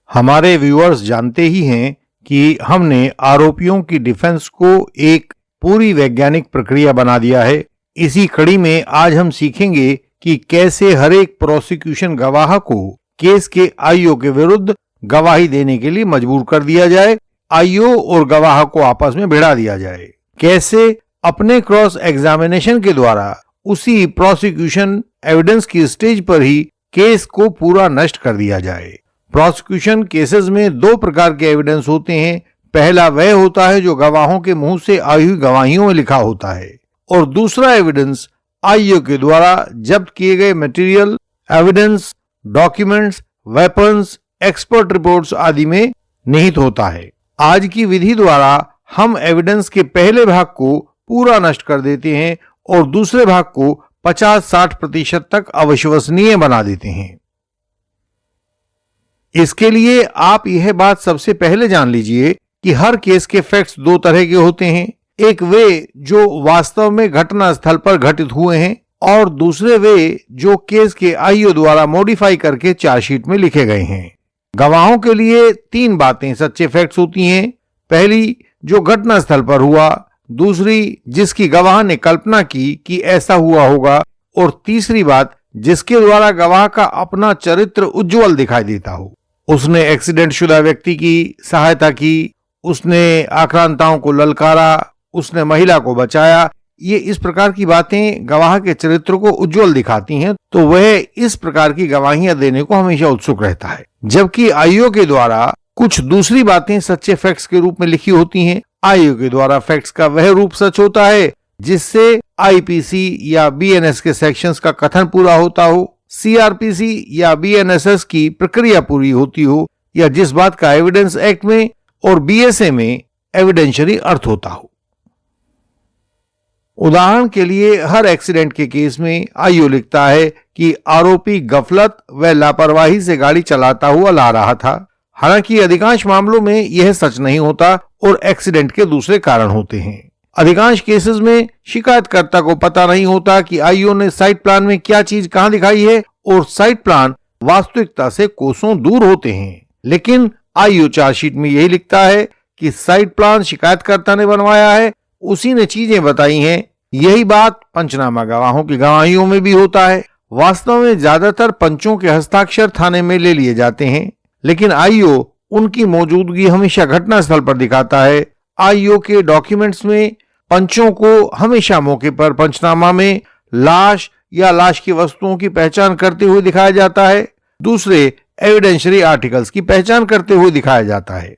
हमारे व्यूअर्स जानते ही हैं कि हमने आरोपियों की डिफेंस को एक पूरी वैज्ञानिक प्रक्रिया बना दिया है। इसी कड़ी में आज हम सीखेंगे कि कैसे हर एक प्रोसिक्यूशन गवाह को केस के आईओ के विरुद्ध गवाही देने के लिए मजबूर कर दिया जाए, आईओ और गवाह को आपस में भिड़ा दिया जाए। कैसे अपने क्रॉस एग्जामिनेशन के द्वारा उसी प्रोसिक्यूशन एविडेंस की स्टेज पर ही केस को पूरा नष्ट कर दिया जाए। प्रोसिक्यूशन केसेस में दो प्रकार के एविडेंस होते हैं। पहला वह होता है जो गवाहों के मुंह से आई हुई गवाहियों में लिखा होता है, और दूसरा एविडेंस आईओ के द्वारा जब्त किए गए material, evidence, documents, weapons, expert reports आदि में निहित होता है। आज की विधि द्वारा हम एविडेंस के पहले भाग को पूरा नष्ट कर देते हैं और दूसरे भाग को 50-60% तक अविश्वसनीय बना देते हैं। इसके लिए आप यह बात सबसे पहले जान लीजिए कि हर केस के फैक्ट्स दो तरह के होते हैं। एक वे जो वास्तव में घटना स्थल पर घटित हुए हैं, और दूसरे वे जो केस के आईओ द्वारा मॉडिफाई करके चार्जशीट में लिखे गए हैं। गवाहों के लिए तीन बातें सच्चे फैक्ट्स होती हैं। पहली, जो घटना स्थल पर हुआ। दूसरी, जिसकी गवाह ने कल्पना की कि ऐसा हुआ होगा। और तीसरी बात, जिसके द्वारा गवाह का अपना चरित्र उज्जवल दिखाई देता हो। उसने एक्सीडेंट शुदा व्यक्ति की सहायता की, उसने आक्रांताओं को ललकारा, उसने महिला को बचाया। ये इस प्रकार की बातें गवाह के चरित्र को उज्जवल दिखाती हैं, तो वह इस प्रकार की गवाहियां देने को हमेशा उत्सुक रहता है। जबकि आईओ के द्वारा कुछ दूसरी बातें सच्चे फैक्ट्स के रूप में लिखी होती हैं। आईओ के द्वारा फैक्ट्स का वह रूप सच होता है जिससे आईपीसी या बीएनएस के सेक्शंस का कथन पूरा होता हो, सीआरपीसी या बीएनएसएस की प्रक्रिया पूरी होती हो, या जिस बात का एविडेंस एक्ट में और बीएसए में एविडेंशियरी अर्थ होता हो। उदाहरण के लिए, हर एक्सीडेंट के केस में आईओ लिखता है कि आरोपी गफलत व लापरवाही से गाड़ी चलाता हुआ ला रहा था। हालांकि अधिकांश मामलों में यह सच नहीं होता और एक्सीडेंट के दूसरे कारण होते हैं। अधिकांश केसेस में शिकायतकर्ता को पता नहीं होता कि आईओ ने साइट प्लान में क्या चीज कहां दिखाई है, और साइट प्लान वास्तविकता से कोसों दूर होते हैं। लेकिन आईओ चार्जशीट में यही लिखता है कि साइट प्लान शिकायतकर्ता ने बनवाया है, उसी ने चीजें बताई हैं। यही बात पंचनामा गवाहों की गवाहियों में भी होता है। वास्तव में ज्यादातर पंचों के हस्ताक्षर थाने में ले लिए जाते हैं, लेकिन आईओ उनकी मौजूदगी हमेशा घटना स्थल पर दिखाता है। आईओ के डॉक्यूमेंट्स में पंचों को हमेशा मौके पर पंचनामा में लाश या लाश की वस्तुओं की पहचान करते हुए दिखाया जाता है, दूसरे एविडेंशियरी आर्टिकल्स की पहचान करते हुए दिखाया जाता है।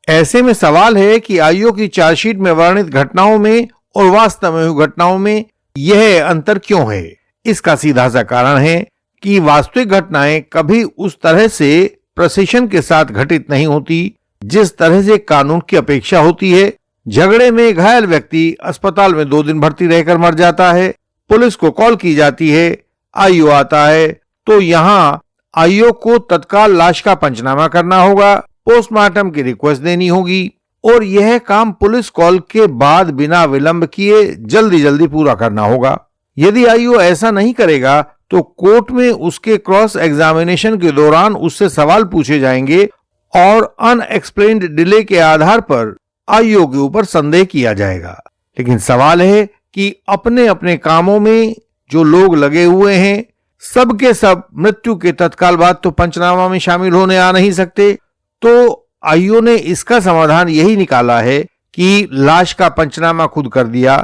ऐसे में सवाल है कि आईओ की चार्जशीट में वर्णित घटनाओं में और वास्तव में हुई घटनाओं में यह अंतर क्यों है। इसका सीधा सा कारण है कि वास्तविक घटनाएं कभी उस तरह से प्रिसिशन के साथ घटित नहीं होती जिस तरह से कानून की अपेक्षा होती है। झगड़े में घायल व्यक्ति अस्पताल में 2 दिन भर्ती रहकर मर जाता है, पुलिस को कॉल की जाती है, आईओ आता है, तो यहाँ आईओ को तत्काल लाश का पंचनामा करना होगा, पोस्टमार्टम की रिक्वेस्ट देनी होगी, और यह काम पुलिस कॉल के बाद बिना विलंब किए जल्दी जल्दी पूरा करना होगा। यदि आईओ ऐसा नहीं करेगा तो कोर्ट में उसके क्रॉस एग्जामिनेशन के दौरान उससे सवाल पूछे जाएंगे और अनएक्सप्लेन्ड डिले के आधार पर आईओ के ऊपर संदेह किया जाएगा। लेकिन सवाल है कि अपने अपने कामों में जो लोग लगे हुए हैं, सब के सब मृत्यु के तत्काल बाद तो पंचनामा में शामिल होने आ नहीं सकते। तो आईओ ने इसका समाधान यही निकाला है कि लाश का पंचनामा खुद कर दिया,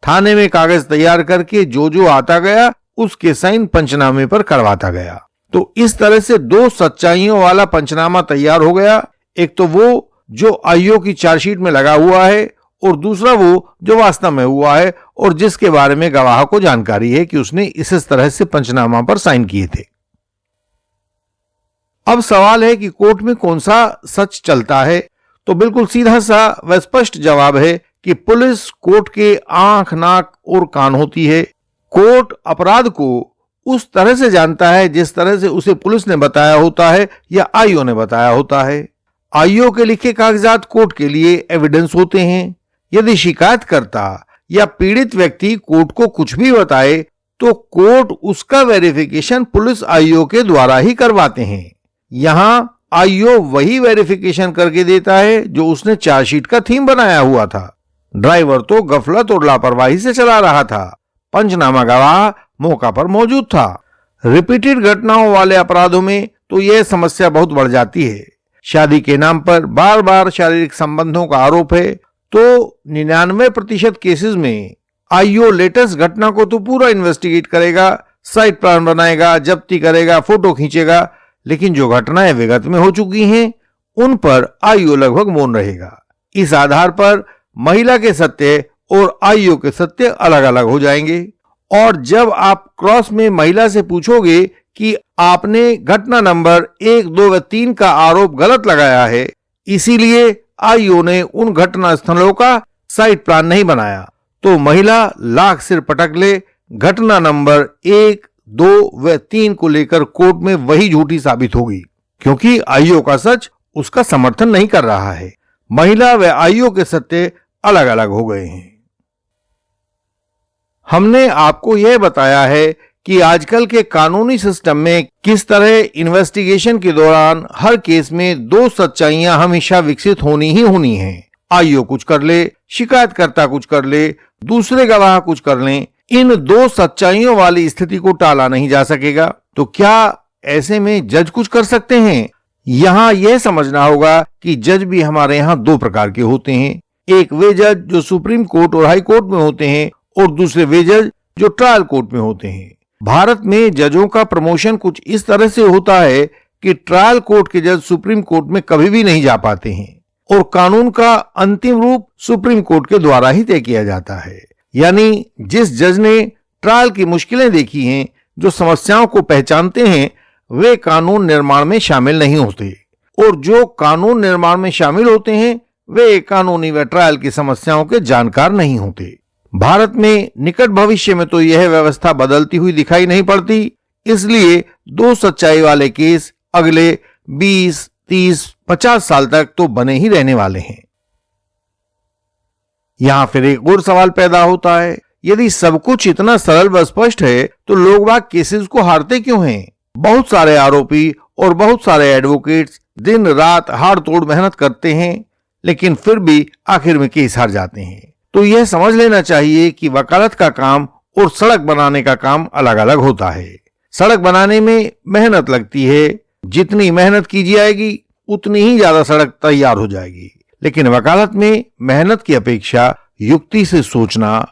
थाने में कागज तैयार करके जो जो आता गया उसके साइन पंचनामे पर करवाता गया। तो इस तरह से दो सच्चाइयों वाला पंचनामा तैयार हो गया। एक तो वो जो आईओ की चार्जशीट में लगा हुआ है, और दूसरा वो जो वास्तव में हुआ है और जिसके बारे में गवाह को जानकारी है कि उसने इस तरह से पंचनामा पर साइन किए थे। अब सवाल है कि कोर्ट में कौन सा सच चलता है। तो बिल्कुल सीधा सा व स्पष्ट जवाब है कि पुलिस कोर्ट के आंख, नाक और कान होती है। कोर्ट अपराध को उस तरह से जानता है जिस तरह से उसे पुलिस ने बताया होता है या आईओ ने बताया होता है। आईओ के लिखे कागजात कोर्ट के लिए एविडेंस होते हैं। यदि शिकायतकर्ता या पीड़ित व्यक्ति कोर्ट को कुछ भी बताए तो कोर्ट उसका वेरिफिकेशन पुलिस आईओ के द्वारा ही करवाते हैं। यहां आईओ वही वेरिफिकेशन करके देता है जो उसने चार्जशीट का थीम बनाया हुआ था। ड्राइवर तो गफलत और लापरवाही से चला रहा था, पंचनामा गवाह मौका पर मौजूद था। रिपीटेड घटनाओं वाले अपराधों में तो यह समस्या बहुत बढ़ जाती है। शादी के नाम पर बार बार शारीरिक संबंधों का आरोप है तो 99% केसेस में आईओ लेटेस्ट घटना को तो पूरा इन्वेस्टिगेट करेगा, साइट प्लान बनाएगा, जब्ती करेगा, फोटो खींचेगा, लेकिन जो घटनाएं विगत में हो चुकी हैं उन पर आईओ लगभग मौन रहेगा। इस आधार पर महिला के सत्य और आईओ के सत्य अलग अलग हो जाएंगे। और जब आप क्रॉस में महिला से पूछोगे कि आपने घटना नंबर 1, 2 व 3 का आरोप गलत लगाया है, इसीलिए आईओ ने उन घटना स्थलों का साइट प्लान नहीं बनाया, तो महिला लाख सिर पटक ले, घटना नंबर 1, 2 व 3 को लेकर कोर्ट में वही झूठी साबित होगी, क्योंकि आईओ का सच उसका समर्थन नहीं कर रहा है। महिला व आईओ के सत्य अलग अलग हो गए हैं। हमने आपको यह बताया है कि आजकल के कानूनी सिस्टम में किस तरह इन्वेस्टिगेशन के दौरान हर केस में दो सच्चाइयां हमेशा विकसित होनी ही होनी हैं। आईओ कुछ कर ले, शिकायतकर्ता कुछ कर ले, दूसरे गवाह कुछ कर लें, इन दो सच्चाइयों वाली स्थिति को टाला नहीं जा सकेगा। तो क्या ऐसे में जज कुछ कर सकते हैं? यहाँ यह समझना होगा कि जज भी हमारे यहाँ दो प्रकार के होते हैं। एक वे जज जो सुप्रीम कोर्ट और हाई कोर्ट में होते हैं और दूसरे वे जज जो ट्रायल कोर्ट में होते हैं। भारत में जजों का प्रमोशन कुछ इस तरह से होता है कि ट्रायल कोर्ट के जज सुप्रीम कोर्ट में कभी भी नहीं जा पाते हैं और कानून का अंतिम रूप सुप्रीम कोर्ट के द्वारा ही तय किया जाता है। यानी जिस जज ने ट्रायल की मुश्किलें देखी हैं, जो समस्याओं को पहचानते हैं, वे कानून निर्माण में शामिल नहीं होते, और जो कानून निर्माण में शामिल होते हैं वे कानूनी व ट्रायल की समस्याओं के जानकार नहीं होते। भारत में निकट भविष्य में तो यह व्यवस्था बदलती हुई दिखाई नहीं पड़ती, इसलिए दो सच्चाई वाले केस अगले 20, 30, 50 साल तक तो बने ही रहने वाले हैं। यहां फिर एक और सवाल पैदा होता है, यदि सब कुछ इतना सरल व स्पष्ट है तो लोग बाग केसेस को हारते क्यों हैं? बहुत सारे आरोपी और बहुत सारे एडवोकेट्स दिन रात हाड़ तोड़ मेहनत करते हैं, लेकिन फिर भी आखिर में केस हार जाते हैं। तो यह समझ लेना चाहिए कि वकालत का काम और सड़क बनाने का काम अलग अलग होता है। सड़क बनाने में मेहनत लगती है, जितनी मेहनत की जाएगी उतनी ही ज्यादा सड़क तैयार हो जाएगी, लेकिन वकालत में मेहनत की अपेक्षा युक्ति से सोचना,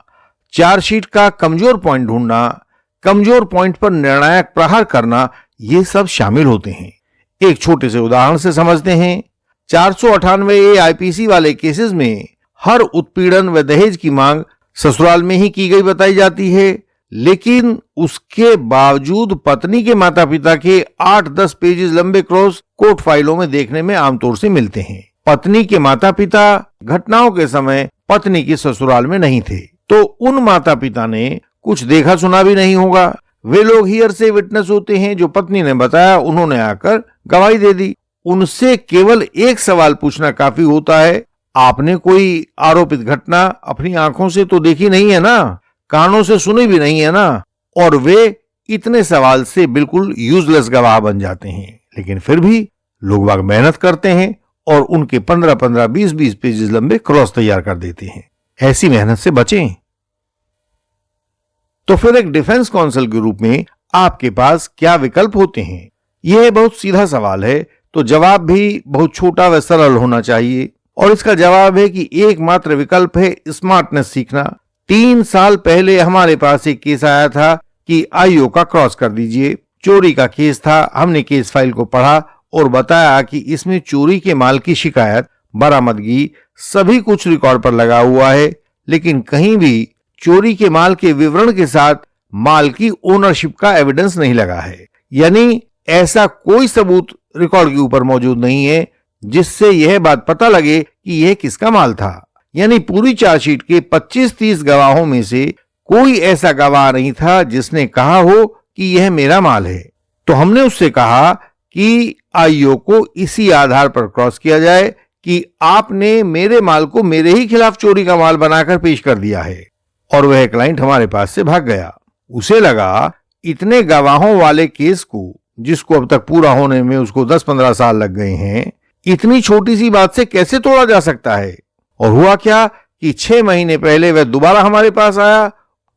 चार्जशीट का कमजोर पॉइंट ढूंढना, कमजोर पॉइंट पर निर्णायक प्रहार करना, ये सब शामिल होते हैं। एक छोटे से उदाहरण से समझते हैं। 498A आईपीसी वाले केसेस में हर उत्पीड़न व दहेज की मांग ससुराल में ही की गई बताई जाती है, लेकिन उसके बावजूद पत्नी के माता पिता के 8-10 पेजेस लंबे क्रॉस कोर्ट फाइलों में देखने में आमतौर से मिलते हैं। पत्नी के माता पिता घटनाओं के समय पत्नी के ससुराल में नहीं थे, तो उन माता पिता ने कुछ देखा सुना भी नहीं होगा। वे लोग हियर से विटनेस होते हैं, जो पत्नी ने बताया उन्होंने आकर गवाही दे दी। उनसे केवल एक सवाल पूछना काफी होता है, आपने कोई आरोपित घटना अपनी आंखों से तो देखी नहीं है ना, कानों से सुनी भी नहीं है ना? और वे इतने सवाल से बिल्कुल यूजलेस गवाह बन जाते हैं, लेकिन फिर भी लोग बाग मेहनत करते हैं और उनके 15-15, 20-20 पेजेस लंबे क्रॉस तैयार कर देते हैं। ऐसी मेहनत से बचें। तो फिर एक डिफेंस काउंसिल के रूप में आपके पास क्या विकल्प होते हैं? यह बहुत सीधा सवाल है, तो जवाब भी बहुत छोटा व सरल होना चाहिए, और इसका जवाब है कि एकमात्र विकल्प है स्मार्टनेस सीखना। 3 साल पहले हमारे पास एक केस आया था कि आईओ का क्रॉस कर दीजिए। चोरी का केस था। हमने केस फाइल को पढ़ा और बताया कि इसमें चोरी के माल की शिकायत, बरामदगी, सभी कुछ रिकॉर्ड पर लगा हुआ है, लेकिन कहीं भी चोरी के माल के विवरण के साथ माल की ओनरशिप का एविडेंस नहीं लगा है। यानी ऐसा कोई सबूत रिकॉर्ड के ऊपर मौजूद नहीं है जिससे यह बात पता लगे कि यह किसका माल था। यानी पूरी चार्जशीट के 25-30 गवाहों में से कोई ऐसा गवाह नहीं था जिसने कहा हो कि यह मेरा माल है। तो हमने उससे कहा कि आईओ को इसी आधार पर क्रॉस किया जाए कि आपने मेरे माल को मेरे ही खिलाफ चोरी का माल बनाकर पेश कर दिया है। और वह क्लाइंट हमारे पास से भाग गया। उसे लगा इतने गवाहों वाले केस को जिसको अब तक पूरा होने में उसको 10-15 साल लग गए हैं, इतनी छोटी सी बात से कैसे तोड़ा जा सकता है? और हुआ क्या कि 6 महीने पहले वह दोबारा हमारे पास आया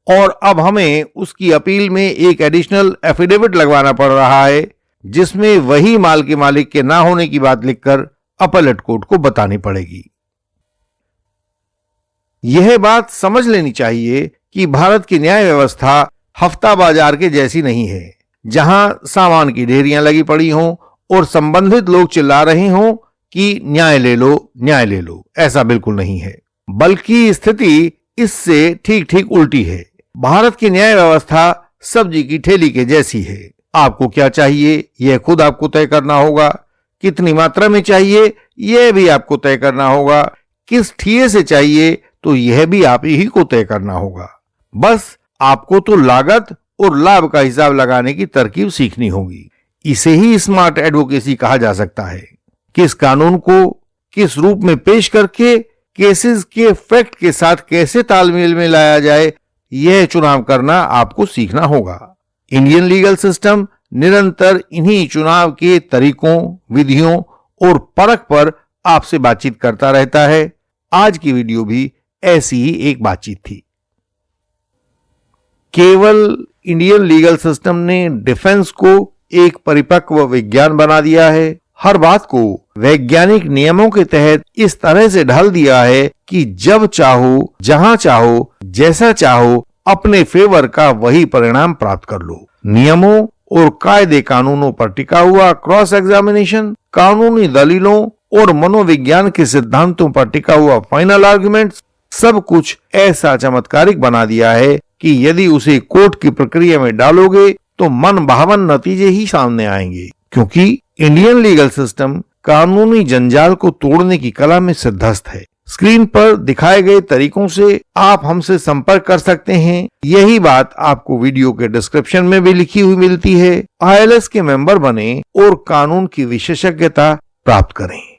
और अब हमें उसकी अपील में एक एडिशनल एफिडेविट लगवाना पड़ रहा है, जिसमें वही माल के मालिक के ना होने की बात लिखकर अपीलेट कोर्ट को बतानी पड़ेगी। यह बात समझ लेनी चाहिए कि भारत की न्याय व्यवस्था हफ्ता बाजार के जैसी नहीं है, जहां सामान की ढेरियां लगी पड़ी हों और संबंधित लोग चिल्ला रहे हों कि न्याय ले लो, न्याय ले लो। ऐसा बिल्कुल नहीं है, बल्कि स्थिति इससे ठीक ठीक उल्टी है। भारत की न्याय व्यवस्था सब्जी की ठेली के जैसी है। आपको क्या चाहिए यह खुद आपको तय करना होगा, कितनी मात्रा में चाहिए यह भी आपको तय करना होगा, किस ठिये से चाहिए तो यह भी आप ही को तय करना होगा। बस आपको तो लागत और लाभ का हिसाब लगाने की तरकीब सीखनी होगी। इसे ही स्मार्ट एडवोकेसी कहा जा सकता है। किस कानून को किस रूप में पेश करके केसेस के फैक्ट के साथ कैसे तालमेल में लाया जाए, यह चुनाव करना आपको सीखना होगा। इंडियन लीगल सिस्टम निरंतर इन्हीं चुनाव के तरीकों, विधियों और परख पर आपसे बातचीत करता रहता है। आज की वीडियो भी ऐसी ही एक बातचीत थी। केवल इंडियन लीगल सिस्टम ने डिफेंस को एक परिपक्व विज्ञान बना दिया है। हर बात को वैज्ञानिक नियमों के तहत इस तरह से ढाल दिया है कि जब चाहो, जहां चाहो, जैसा चाहो, अपने फेवर का वही परिणाम प्राप्त कर लो। नियमों और कायदे कानूनों पर टिका हुआ क्रॉस एग्जामिनेशन, कानूनी दलीलों और मनोविज्ञान के सिद्धांतों पर टिका हुआ फाइनल आर्गुमेंट्स, सब कुछ ऐसा चमत्कारिक बना दिया है कि यदि उसे कोर्ट की प्रक्रिया में डालोगे तो मन भावन नतीजे ही सामने आएंगे। क्योंकि इंडियन लीगल सिस्टम कानूनी जंजाल को तोड़ने की कला में सिद्धस्त है। स्क्रीन पर दिखाए गए तरीकों से आप हमसे संपर्क कर सकते हैं। यही बात आपको वीडियो के डिस्क्रिप्शन में भी लिखी हुई मिलती है। ILS के मेंबर बने और कानून की विशेषज्ञता प्राप्त करें।